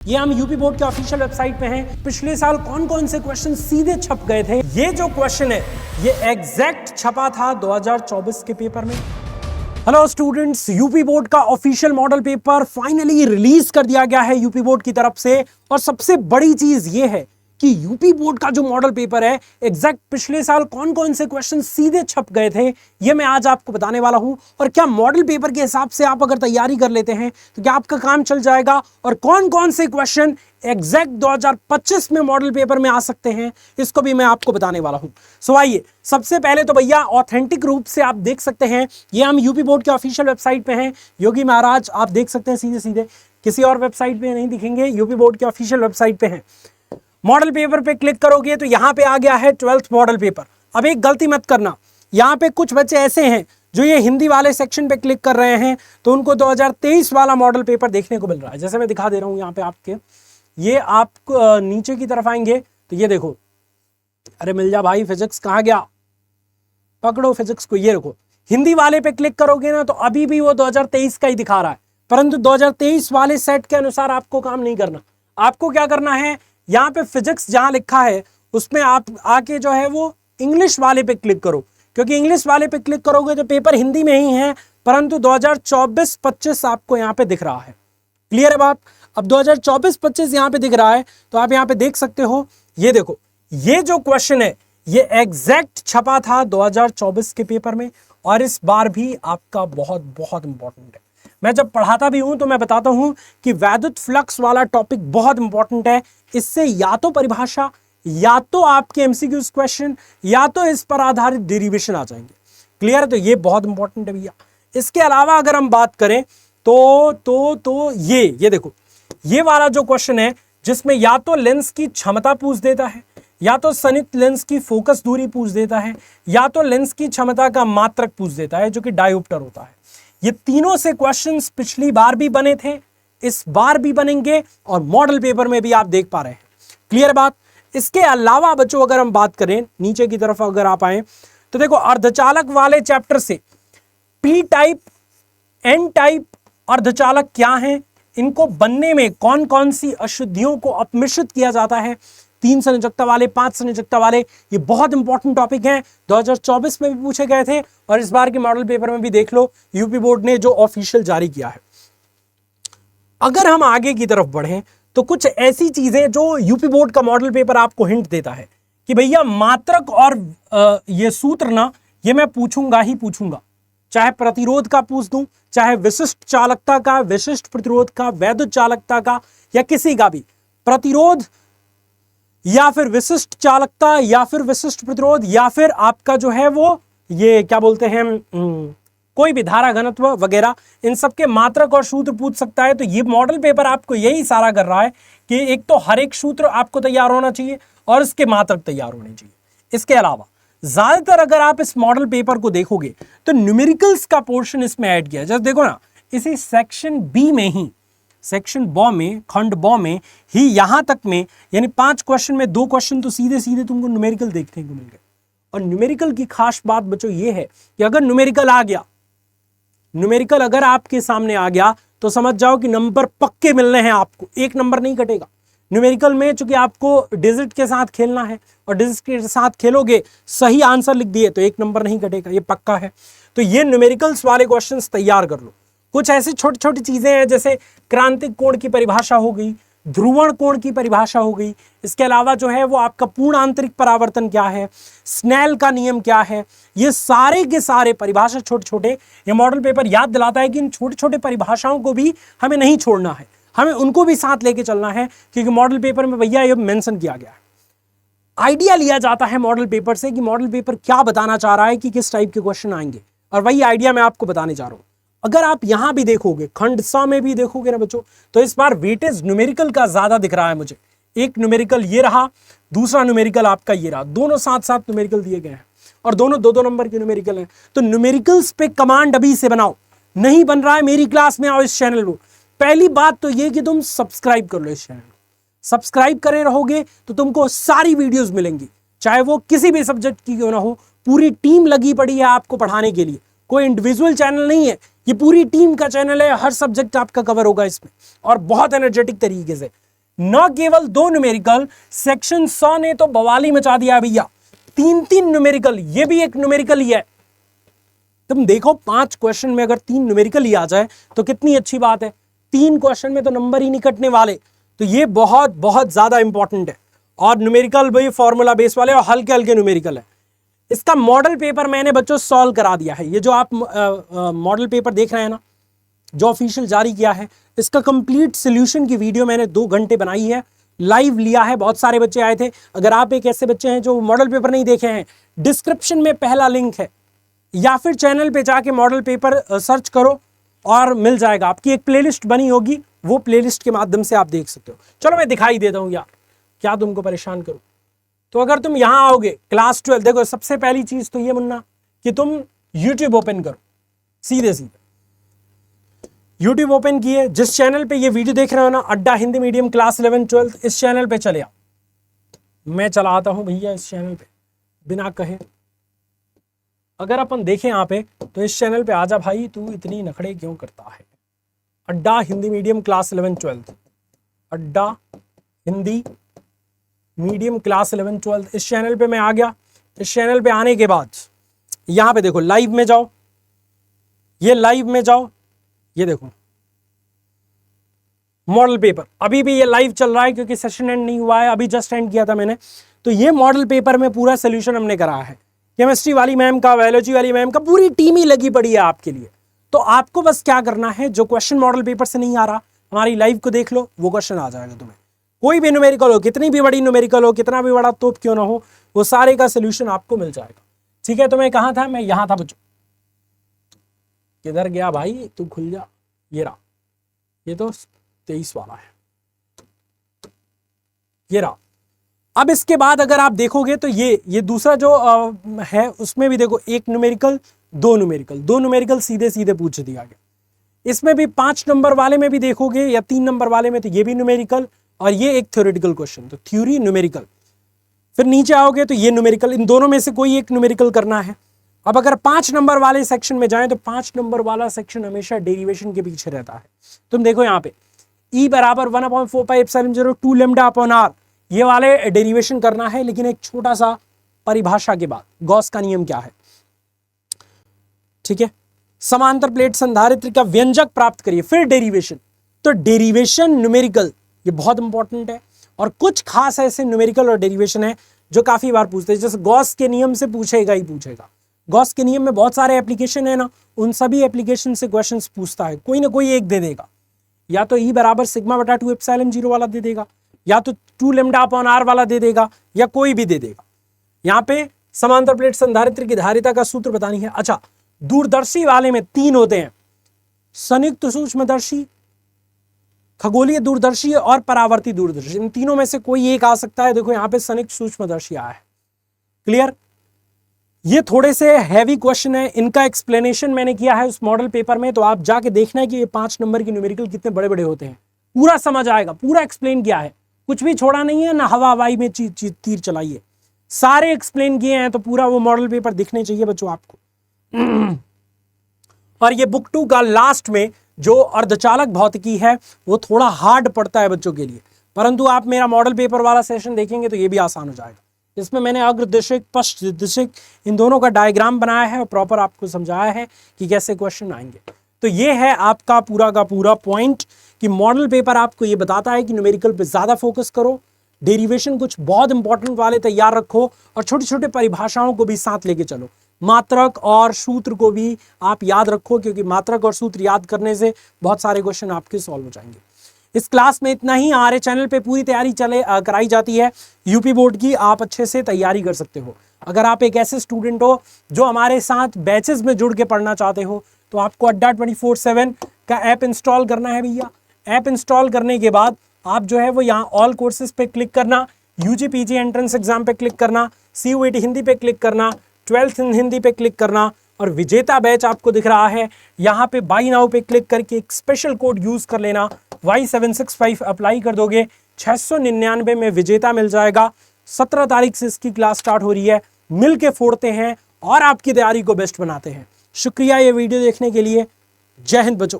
ये हम UP board के ऑफिशियल वेबसाइट पे हैं। पिछले साल कौन कौन से क्वेश्चन सीधे छप गए थे, ये जो क्वेश्चन है ये एग्जैक्ट छपा था 2024 के पेपर में। हेलो स्टूडेंट्स, यूपी बोर्ड का official model paper finally release कर दिया गया है यूपी बोर्ड की तरफ से। और सबसे बड़ी चीज ये है कि यूपी बोर्ड का जो मॉडल पेपर है एग्जैक्ट पिछले साल कौन कौन से क्वेश्चन सीधे छप गए थे ये मैं आज आपको बताने वाला हूं। और क्या मॉडल पेपर के हिसाब से आप अगर तैयारी कर लेते हैं तो क्या आपका काम चल जाएगा, और कौन कौन से क्वेश्चन एग्जैक्ट 2025 में मॉडल पेपर में आ सकते हैं इसको भी मैं आपको बताने वाला हूं। सो आइए, सबसे पहले तो भैया ऑथेंटिक रूप से आप देख सकते हैं, ये हम यूपी बोर्ड के ऑफिशियल वेबसाइट पे हैं। योगी महाराज आप देख सकते हैं सीधे सीधे, किसी और वेबसाइट पे नहीं दिखेंगे, यूपी बोर्ड के ऑफिशियल वेबसाइट पे हैं। मॉडल पेपर पे क्लिक करोगे तो यहां पे आ गया है 12th मॉडल पेपर। अब एक गलती मत करना, यहां पे कुछ बच्चे ऐसे हैं जो ये हिंदी वाले सेक्शन पे क्लिक कर रहे हैं तो उनको 2023 वाला मॉडल पेपर देखने को मिल रहा है। जैसे मैं दिखा दे रहा हूं यहाँ पे आपके, ये आप नीचे की तरफ आएंगे तो ये देखो, अरे मिल जा भाई, फिजिक्स कहाँ गया, पकड़ो फिजिक्स को, ये रखो। हिंदी वाले पे क्लिक करोगे ना तो अभी भी वो 2023 का ही दिखा रहा है, परंतु 2023 वाले सेट के अनुसार आपको काम नहीं करना। आपको क्या करना है, यहाँ पे फिजिक्स जहां लिखा है उसमें आप आके जो है वो इंग्लिश वाले पे क्लिक करो, क्योंकि इंग्लिश वाले पे क्लिक करोगे तो पेपर हिंदी में ही है, परंतु 2024-25 आपको यहाँ पे दिख रहा है। क्लियर है बात? अब 2024-25 यहाँ पे दिख रहा है तो आप यहाँ पे देख सकते हो, ये देखो, ये जो क्वेश्चन है ये एग्जैक्ट छपा था 2024 के पेपर में, और इस बार भी आपका बहुत बहुत इंपॉर्टेंट है। मैं जब पढ़ाता भी हूं तो मैं बताता हूं कि वैद्युत फ्लक्स वाला टॉपिक बहुत इंपॉर्टेंट है। इससे या तो परिभाषा, या तो आपके एमसीक्यूज क्वेश्चन, या तो इस पर आधारित डेरिवेशन आ जाएंगे। क्लियर है? तो ये बहुत इंपॉर्टेंट है भैया। इसके अलावा अगर हम बात करें तो ये देखो, ये वाला जो क्वेश्चन है जिसमें या तो लेंस की क्षमता पूछ देता है, या तो सनित लेंस की फोकस दूरी पूछ देता है, या तो लेंस की क्षमता का मात्रक पूछ देता है जो कि डायोप्टर होता है। ये तीनों से क्वेश्चंस पिछली बार भी बने थे, इस बार भी बनेंगे, और मॉडल पेपर में भी आप देख पा रहे हैं। क्लियर बात? इसके अलावा बच्चों अगर हम बात करें, नीचे की तरफ अगर आप आए तो देखो, अर्धचालक वाले चैप्टर से पी टाइप, एन टाइप अर्धचालक क्या हैं, इनको बनने में कौन कौन सी अशुद्धियों को अपमिश्रित किया जाता है, 3 संयोजकता वाले, 5 संयोजकता वाले, ये बहुत इंपॉर्टेंट टॉपिक हैं। 2024 में भी पूछे गए थे और इस बार के मॉडल पेपर में भी देख लो, यूपी बोर्ड ने जो ऑफिशियल जारी किया है। अगर हम आगे की तरफ बढ़ें तो कुछ ऐसी चीजें जो यूपी बोर्ड का मॉडल पेपर आपको हिंट देता है कि भैया मात्रक और ये सूत्र ना, ये मैं पूछूंगा ही पूछूंगा, चाहे प्रतिरोध का पूछ दूं, चाहे विशिष्ट चालकता का, विशिष्ट प्रतिरोध का, वैद्युत चालकता का, या किसी का भी प्रतिरोध, या फिर विशिष्ट चालकता, या फिर विशिष्ट प्रतिरोध, या फिर आपका जो है वो ये क्या बोलते हैं, कोई भी धारा घनत्व वगैरह, इन सब के मात्रक और सूत्र पूछ सकता है। तो ये मॉडल पेपर आपको यही इशारा कर रहा है कि एक तो हर एक सूत्र आपको तैयार होना चाहिए और इसके मात्रक तैयार होने चाहिए। इसके अलावा ज्यादातर अगर आप इस मॉडल पेपर को देखोगे तो न्यूमेरिकल्स का पोर्शन इसमें ऐड किया है। जैसे देखो ना, इसी सेक्शन बी में ही, सेक्शन ब में, खंड ब में ही यहां तक में, यानी 5 क्वेश्चन में 2 क्वेश्चन तो सीधे सीधे तुमको न्यूमेरिकल देखने को मिल गए। और न्यूमेरिकल की खास बात बच्चों ये है कि अगर न्यूमेरिकल आ गया, न्यूमेरिकल अगर आपके सामने आ गया तो समझ जाओ कि नंबर पक्के मिलने हैं आपको, एक नंबर नहीं कटेगा। न्यूमेरिकल में चूंकि आपको डिजिट के साथ खेलना है और डिजिट के साथ खेलोगे, सही आंसर लिख दिए तो एक नंबर नहीं कटेगा, ये पक्का है। तो ये न्यूमेरिकल्स वाले क्वेश्चंस तैयार कर लो। कुछ ऐसी छोटी छोटी चीजें हैं जैसे क्रांतिक कोण की परिभाषा हो गई, ध्रुवण कोण की परिभाषा हो गई, इसके अलावा जो है वो आपका पूर्ण आंतरिक परावर्तन क्या है, स्नेल का नियम क्या है, ये सारे के सारे परिभाषा छोटे छोटे, ये मॉडल पेपर याद दिलाता है कि इन छोटे छोटे परिभाषाओं को भी हमें नहीं छोड़ना है, हमें उनको भी साथ लेके चलना है, क्योंकि मॉडल पेपर में भैया ये मेंशन किया गया है। आइडिया लिया जाता है मॉडल पेपर से कि मॉडल पेपर क्या बताना चाह रहा है, कि किस टाइप के क्वेश्चन आएंगे, और वही आइडिया मैं आपको बताने जा रहा हूं। अगर आप यहां भी देखोगे, खंड स में भी देखोगे ना बच्चों, तो इस बार वेटेज न्यूमेरिकल का ज्यादा दिख रहा है मुझे। एक न्यूमेरिकल ये रहा, दूसरा न्यूमेरिकल आपका ये रहा, दोनों साथ साथ न्यूमेरिकल दिए गए हैं और दोनों 2-2 नंबर के न्यूमेरिकल हैं। तो न्यूमेरिकल्स पे कमांड अभी से बनाओ, नहीं बन रहा है मेरी क्लास में आओ इस चैनल को। पहली बात तो ये कि तुम सब्सक्राइब कर लो इस चैनल को, सब्सक्राइब करे रहोगे तो तुमको सारी वीडियोस मिलेंगी, चाहे वो किसी भी सब्जेक्ट की क्यों ना हो। पूरी टीम लगी पड़ी है आपको पढ़ाने के लिए, कोई इंडिविजुअल चैनल नहीं है, ये पूरी टीम का चैनल है, हर सब्जेक्ट आपका कवर होगा इसमें और बहुत एनर्जेटिक तरीके से। न केवल 2 न्यूमेरिकल, सेक्शन 100 ने तो बवाली मचा दिया भैया, 3 न्यूमेरिकल, ये भी एक न्यूमेरिकल ही है। तुम देखो 5 क्वेश्चन में अगर 3 न्यूमेरिकल ही आ जाए तो कितनी अच्छी बात है, 3 क्वेश्चन में तो नंबर ही नहीं कटने वाले, तो ये बहुत बहुत ज्यादा इंपॉर्टेंट है। और न्यूमेरिकल भाई फॉर्मूला बेस वाले और हल्के हल्के न्यूमेरिकल है। इसका मॉडल पेपर मैंने बच्चों सॉल्व करा दिया है। ये जो आप मॉडल पेपर देख रहे हैं ना, जो ऑफिशियल जारी किया है, इसका कंप्लीट सोल्यूशन की वीडियो मैंने 2 घंटे बनाई है, लाइव लिया है, बहुत सारे बच्चे आए थे। अगर आप एक ऐसे बच्चे हैं जो मॉडल पेपर नहीं देखे हैं, डिस्क्रिप्शन में पहला लिंक है, या फिर चैनल पे जाके मॉडल पेपर सर्च करो और मिल जाएगा। आपकी एक प्लेलिस्ट बनी होगी, वो प्लेलिस्ट के माध्यम से आप देख सकते हो। चलो मैं दिखाई देता हूँ यार, क्या तुमको परेशान करूं। तो अगर तुम यहां आओगे क्लास 12, देखो सबसे पहली चीज तो ये मुन्ना कि तुम YouTube ओपन करो, सीधे सीधे YouTube ओपन किए, जिस चैनल पे ये वीडियो देख रहे हो ना, अड्डा हिंदी मीडियम क्लास 11 12, इस चैनल पे चले आओ। मैं चलाता हूं भैया इस चैनल पे बिना कहे। अगर अपन देखें यहाँ पे तो इस चैनल पे आजा भाई, तू इतनी नखड़े क्यों करता है। अड्डा हिंदी मीडियम क्लास 11 12, अड्डा हिंदी मीडियम क्लास 11 12, इस चैनल पे मैं आ गया। इस चैनल पे आने के बाद यहां पे देखो लाइव में जाओ, ये लाइव में जाओ, ये देखो मॉडल पेपर, अभी भी ये लाइव चल रहा है क्योंकि सेशन एंड नहीं हुआ है, अभी जस्ट एंड किया था मैंने। तो ये मॉडल पेपर में पूरा सोल्यूशन हमने करा है। केमिस्ट्री वाली मैम का, बायोलॉजी वाली मैम का, पूरी टीम ही लगी पड़ी है आपके लिए। तो आपको बस क्या करना है, जो क्वेश्चन मॉडल पेपर से नहीं आ रहा, हमारी लाइव को देख लो, वो क्वेश्चन आ जाएगा तुम्हें। कोई भी न्यूमेरिकल हो, कितनी भी बड़ी न्यूमेरिकल हो, कितना भी बड़ा तोप क्यों ना हो, वो सारे का सोल्यूशन आपको मिल जाएगा। ठीक है, तो मैं कहां था, मैं यहां था बच्चों। किधर गया भाई, तू खुल जा। ये रहा, ये तो 23 वाला है, ये रहा। अब इसके बाद अगर आप देखोगे तो ये दूसरा जो है, उसमें भी देखो 1 न्यूमेरिकल, 2 न्यूमेरिकल, 2 न्यूमेरिकल सीधे सीधे पूछ दिया गया। इसमें भी 5 नंबर वाले में भी देखोगे या 3 नंबर वाले में, तो ये भी न्यूमेरिकल और ये एक थ्योरेटिकल क्वेश्चन, तो थ्योरी न्यूमेरिकल। फिर नीचे आओगे तो ये न्यूमेरिकल, इन दोनों में से कोई एक न्यूमेरिकल करना है। अब अगर 5 नंबर वाले सेक्शन में जाएं तो 5 नंबर वाला सेक्शन हमेशा डेरिवेशन के पीछे रहता है। तुम देखो यहाँ पे E बराबर 1/4πε0 2 लैम्डा अपॉन r, ये वाले डेरिवेशन करना है, लेकिन एक छोटा सा परिभाषा के बाद, गॉस का नियम क्या है। ठीक है, समांतर प्लेट संधारित्र का व्यंजक प्राप्त करिए, फिर डेरिवेशन। तो डेरिवेशन न्यूमेरिकल ये बहुत इंपॉर्टेंट है, और कुछ खास ऐसे न्यूमेरिकल और डेरिवेशन है जो काफी बार पूछते हैं। जैसे गॉस के नियम से पूछेगा ही पूछेगा। गॉस के नियम में बहुत सारे एप्लीकेशन है ना, उन सभी एप्लीकेशन से क्वेश्चंस पूछता है, कोई ना कोई एक दे देगा। या तो E बराबर सिग्मा बटा 2 एप्सिलॉन 0 वाला दे देगा, या तो 2 लैम्डा अपॉन r वाला दे देगा, या कोई भी दे देगा। यहाँ पे समांतर प्लेट संधारित्र की धारिता का सूत्र बतानी है। अच्छा, दूरदर्शी वाले में 3 होते हैं, संयुक्त सूक्ष्मदर्शी, खगोलीय दूरदर्शी और परावर्ती दूरदर्शी। इन तीनों में से कोई एक आ सकता है। देखो यहाँ पे संयुक्त सूक्ष्मदर्शी आया है। क्लियर? ये थोड़े से हैवी क्वेश्चन है, इनका एक्सप्लेनेशन मैंने किया है उस मॉडल पेपर में, तो आप जाके देखना है कि ये 5 नंबर की न्यूमेरिकल कितने बड़े बड़े होते हैं, पूरा समझ आएगा, पूरा एक्सप्लेन किया है, कुछ भी छोड़ा नहीं है, ना हवा हवाई में तीर चलाइए, सारे एक्सप्लेन किए हैं। तो पूरा वो मॉडल पेपर दिखने चाहिए बच्चों आपको। और ये बुक 2 का लास्ट में जो अर्धचालक भौतिकी है वो थोड़ा हार्ड पड़ता है बच्चों के लिए, परंतु आप मेरा मॉडल पेपर वाला सेशन देखेंगे तो ये भी आसान हो जाएगा। इसमें मैंने अग्रदिशिक पश्च दिशिक इन दोनों का डायग्राम बनाया है और प्रॉपर आपको समझाया है कि कैसे क्वेश्चन आएंगे। तो ये है आपका पूरा का पूरा पॉइंट कि मॉडल पेपर आपको ये बताता है कि न्यूमेरिकल पे ज्यादा फोकस करो, डेरिवेशन कुछ बहुत इंपॉर्टेंट वाले तैयार रखो, और छोटे छोटे परिभाषाओं को भी साथ लेके चलो। मात्रक और सूत्र को भी आप याद रखो, क्योंकि मात्रक और सूत्र याद करने से बहुत सारे क्वेश्चन आपके सॉल्व हो जाएंगे। इस क्लास में इतना ही। हमारे चैनल पे पूरी तैयारी कराई जाती है यूपी बोर्ड की, आप अच्छे से तैयारी कर सकते हो। अगर आप एक ऐसे स्टूडेंट हो जो हमारे साथ बैचेस में जुड़ के पढ़ना चाहते हो, तो आपको अड्डा 24/7 का ऐप इंस्टॉल करना है भैया। ऐप इंस्टॉल करने के बाद आप जो है वो यहाँ ऑल कोर्सेज पे क्लिक करना, यूजी पीजी एंट्रेंस एग्जाम पे क्लिक करना, CUET हिंदी पे क्लिक करना, 12th इन हिंदी पे क्लिक करना, और विजेता बैच आपको दिख रहा है यहाँ पे बाई नाउ पे क्लिक करके एक स्पेशल कोड यूज कर लेना, Y765 अप्लाई कर दोगे, 699 में विजेता मिल जाएगा। 17 तारीख से इसकी क्लास स्टार्ट हो रही है। मिल के फोड़ते हैं और आपकी तैयारी को बेस्ट बनाते हैं। शुक्रिया ये वीडियो देखने के लिए। जय हिंद बच्चों।